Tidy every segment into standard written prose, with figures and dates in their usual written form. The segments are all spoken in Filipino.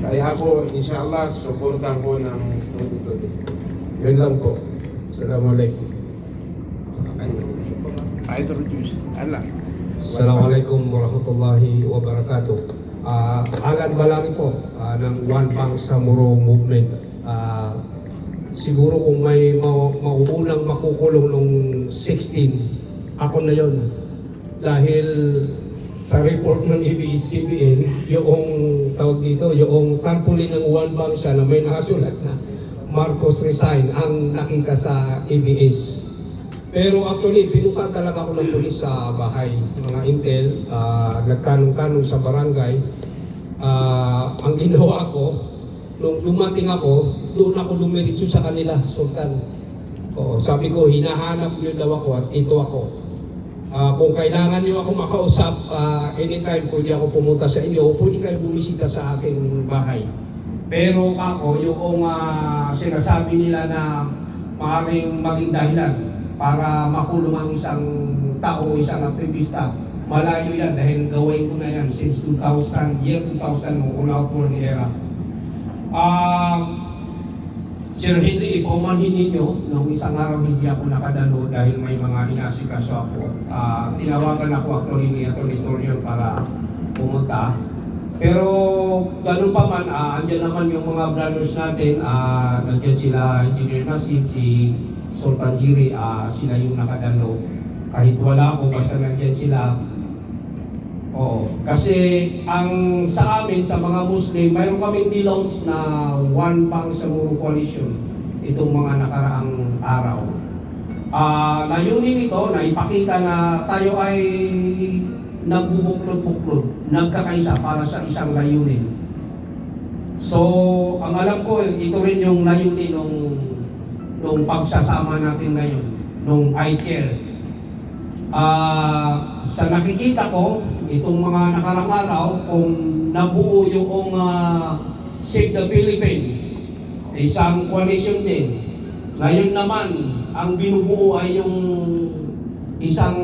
Kaya ako, inshallah, suportan ko ng tuloy-tuloy. Yun lang po. Assalamualaikum. Assalamualaikum warahmatullahi wabarakatuh. Alan Balani po ng One Bank Samuro Movement. Siguro kung may mauunang makukulong nung 16, ako na yon. Dahil sa report ng ABS-CBN, yung tawag dito, yung tarpaulin ng One Bank siya na may nakasulat na Marcos resign ang nakita sa ABS. Pero actually, pinuka talaga ako ng pulis sa bahay, mga intel, nagtanong-tanong sa barangay. Ang ginawa ko, nung dumating ako, doon ako dumiretso sa kanila, Sultan. Sabi ko, hinahanap niyo daw ako at ito ako. Kung kailangan niyo ako makausap, anytime pwede ako pumunta sa inyo o pwede kayo bumisita sa aking bahay. Pero ako, yung sinasabi nila na maaaring maging dahilan para makulong ang isang tao, isang aktivista, malayo yan dahil gawain ko na yan since 2000, year 2000 nung una ako ng era. Sir Henry, ipumanhin ninyo, nung isang araw hindi ako nakadalo dahil may mga inasikaso ako. Tinawagan ako actually ni Atty. Torion para pumunta. Pero ganun pa man, andyan naman yung mga brothers natin, nandiyan sila Engineer Nasib, si Sultan Jiri, sila yung nakadalo. Kahit wala ako, basta nandiyan sila. Kasi ang sa amin, sa mga Muslim, mayroon kaming nilaunch na One Bank Samuro Coalition itong mga nakaraang araw. Layunin ito na ipakita na tayo ay nagbubuklod-buklod, nagkakaisa para sa isang layunin. So, ang alam ko, ito rin yung layunin nung pagsasama natin ngayon, nung I Care. Sa nakikita ko, itong mga nakarang araw, kung nabuo yung Save the Philippines, isang coalition din. Ngayon naman, ang binubuo ay yung isang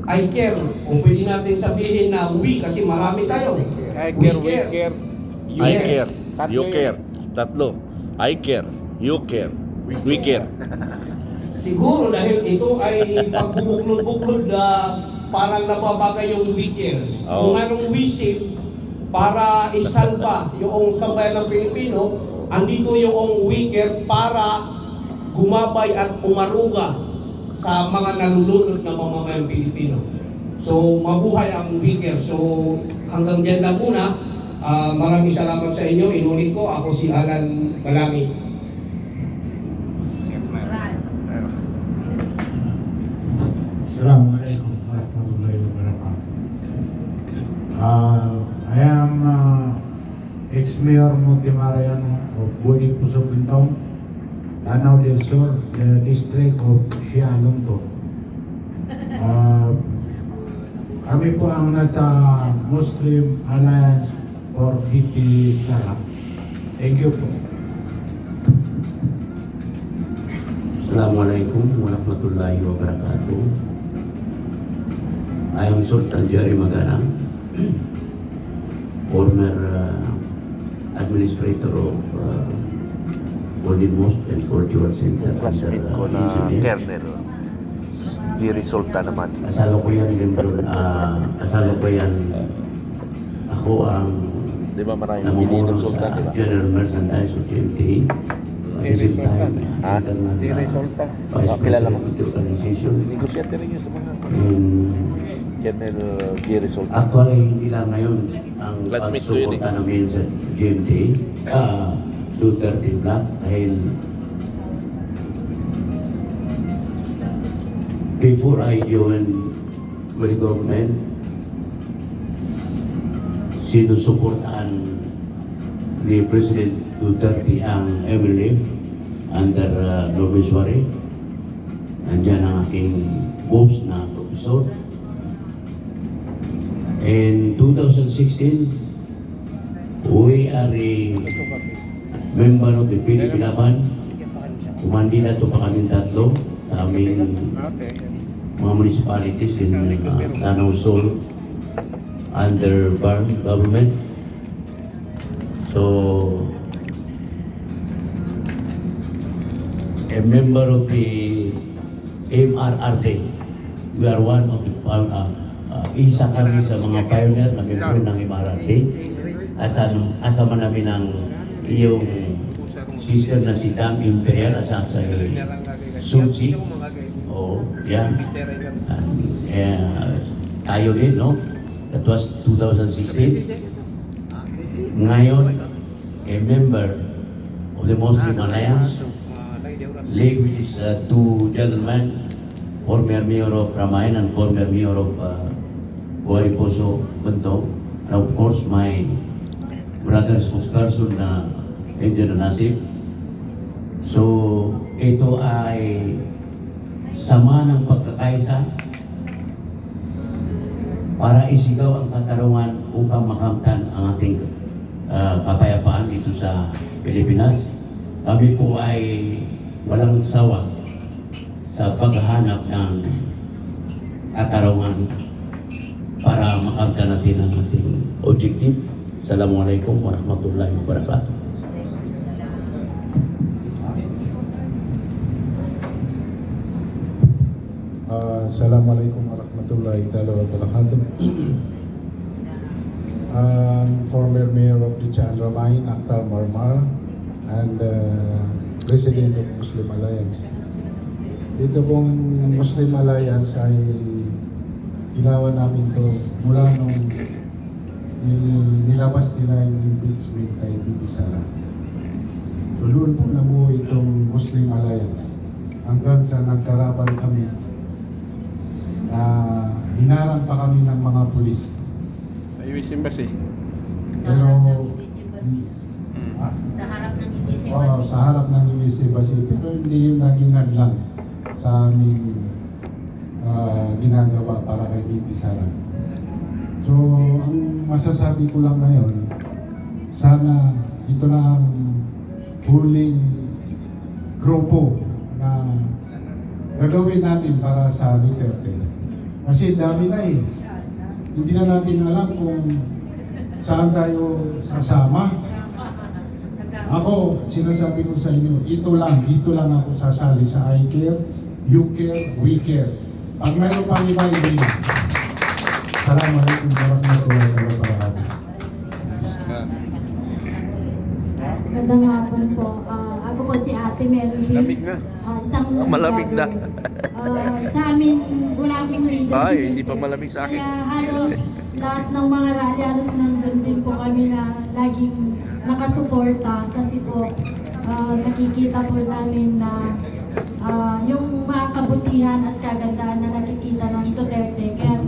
I Care, o pwede natin sabihin na we, kasi marami tayo. I care, we care. I Yes. care, you care. Tatlo. I care, you care, we care. Siguro dahil ito ay pagbubuklod-buklod na parang nababagay yung we care. Kung anong we save para isalba yung sambayan ng Pilipino, andito yung we care para gumabay at umaruga sa mga nalulunod na mamamayang Pilipino. So, mabuhay ang we care. So, hanggang dyan lang muna. Maraming salamat sa inyo. Inulit ko, ako si Alan Balani. Assalamualaikum warahmatullahi wabarakatuh. I am ex-mayor Montemarayan of Budi Puso Bintong, Lanao del Sur, the district of Sialonto. Kami po ang nasa Muslim Alliance for PP Sara. Thank you po. Assalamualaikum warahmatullahi wabarakatuh. I am Sultan Jerry Magarang, former administrator of Golden Mosque and Cultural Center Classmate ko na Kernel. Di resulta naman. Kasalukuyan din doon, kasalukuyan ako ang Di ba maraming pili ng sultan, di ba? General Merchandise of GMTA. At the same time, Ha? Di resulta. Kilala mo? Vice President of the organization. Negosyante rin yun sa mga And Kernel Di resulta. actually, hindi lang ngayon ang Flatmate ko yun pagsuporta namin sa GMTA, 230 Black, dahil before I joined with the government, sinusuportaan ni President Duterte ang MLF under Nobiswari. Nandiyan ang aking boss na professor. In 2016, we are a member of the Pilipilaban. Kumandida to pa kami tatlo sa aming mga municipalities in Lanao Sur under Barn government. So, a member of the MRRD, we are one of the, isa kami sa mga pioneer na member ng MRRD. Asama namin ang iyong sister na si Dam Imperial, asa sa Suchi. Oh, yan. Tayo din, no? That was 2016. Ngayon, a member of the Muslim Alliance, led with his two gentlemen, former Mayor of Ramayan and former Mayor of Buariposo, Bantog, and of course my brother spokesperson na Engineer Nasib. So, ito ay sama ng pagkakaisa para isigaw ang katarungan upang makamtan ang ating kapayapaan dito sa Pilipinas. Kami po ay walang sawa sa paghahanap ng katarungan para makamtan natin ang ating objective. Assalamualaikum warahmatullahi wabarakatuh. Assalamualaikum warahmatullahi wabarakatuh. Former Mayor of the Chandra Mine, Akhtar Marmar, and President of Muslim Alliance. Ito pong Muslim Alliance ay ginawa namin to mula nung nilabas nila yung impeachment kay Bibi Sara. So doon po nabuo itong Muslim Alliance hanggang sa nagkarapal kami na hinarang pa kami ng mga pulis. Sa US Embassy. Pero Sa harap ng US sa harap ng US Embassy, pero hindi yung naging hadlang sa aming ginagawa para kay Bibi Sara. So, ang masasabi ko lang ngayon, sana ito na ang huling grupo na gagawin natin para sa Duterte. Kasi dami na eh. Hindi na natin alam kung saan tayo sasama. Ako, sinasabi ko sa inyo, dito lang ako sasali sa I care, you care, we care. Pag mayroon pang iba, hindi na. Assalamualaikum warahmatullahi wabarakatuh. Magandang hapon po. Ako po si Ate Melvin. Lamig na. Isang Malamig na. sa amin, wala akong leader. Ay, hindi pa malamig sa akin. Kaya halos lahat ng mga rally, halos nandun din po kami na laging nakasuporta. Kasi po, nakikita po namin na yung mga kabutihan at kagandahan na nakikita ng Duterte. Kaya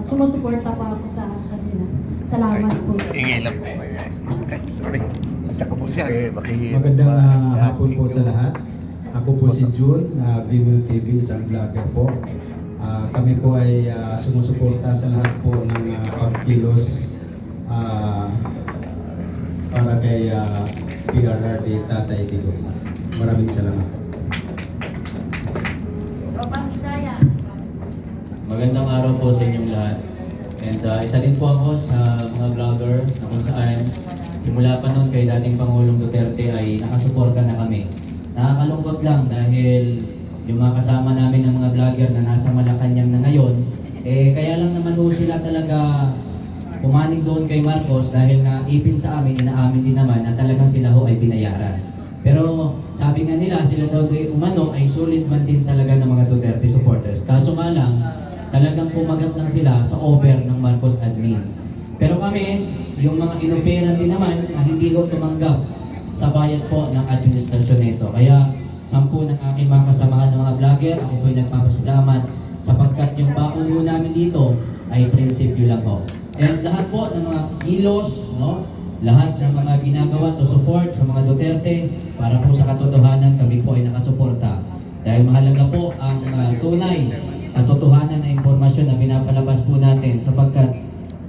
sumusuporta pa ako sa kanila. Salamat po. Ingay lang po. Sorry. Tsaka po siya. Magandang hapon po sa lahat. Ako po si June, Vimal TV, isang vlogger po. Kami po ay sumusuporta sa lahat po ng pagkilos para kay PRRD Tatay Digo. Maraming salamat. Magandang araw po sa inyong lahat. And isa din po ako sa mga vlogger na kung saan simula pa noon kay dating Pangulong Duterte ay nakasuporta na kami. Nakakalungkot lang dahil yung mga kasama namin ng mga vlogger na nasa Malacanang na ngayon, kaya lang naman po sila talaga pumanig doon kay Marcos dahil nga ipin sa amin, inaamin din naman na talagang sila ho ay binayaran. Pero sabi nga nila, sila daw umano ay sulit man din talaga ng mga Duterte supporters. Kaso nga lang, talagang pumagat lang sila sa over ng Marcos admin. Pero kami, yung mga inoperan din naman na hindi ko tumanggap sa bayad po ng administrasyon nito. Kaya 10 ng aking mga kasamahan ng mga vlogger, ako po'y nagpapasalamat sapagkat yung baon mo namin dito ay prinsipyo lang po. And lahat po ng mga kilos, no? Lahat ng mga ginagawa to support sa mga Duterte para po sa katotohanan kami po ay nakasuporta. Dahil mahalaga po ang tunay katotohanan na impormasyon na pinapalabas po natin sapagkat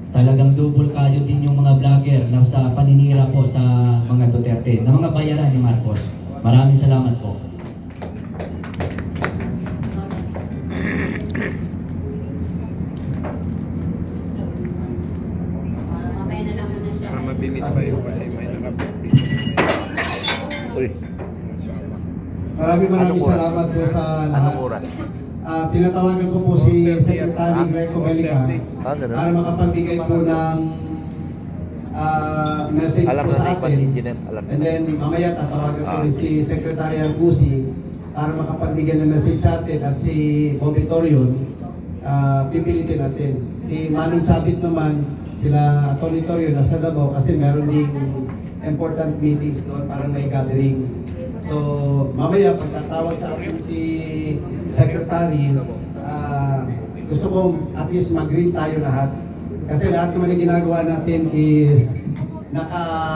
talagang double kayo din yung mga vlogger na sa paninira po sa mga Duterte, na mga bayaran ni Marcos. Maraming salamat po. Mamaya na lang muna siya. Para mabilis tayo kasi may Uy, Maraming Anong oras? salamat po sa lahat. anong oras? Tinatawagan ko po si Secretary Greco Belica Ganun. para makapagbigay po ng message Alam po na sa ni Pan atin. Engineer, alam na. And then mamaya tatawagan ko Ah. rin si Secretary Angusi para makapagbigay ng message sa atin at si Bobby Torion, pipilitin natin. Si Manong Sabit naman, sila Tony Torion nasa Davao kasi meron ding important meetings doon para may gathering. So mamaya pagtatawag sa akin si Secretary, gusto ko at least mag-green tayo lahat. Kasi lahat naman yung ginagawa natin is naka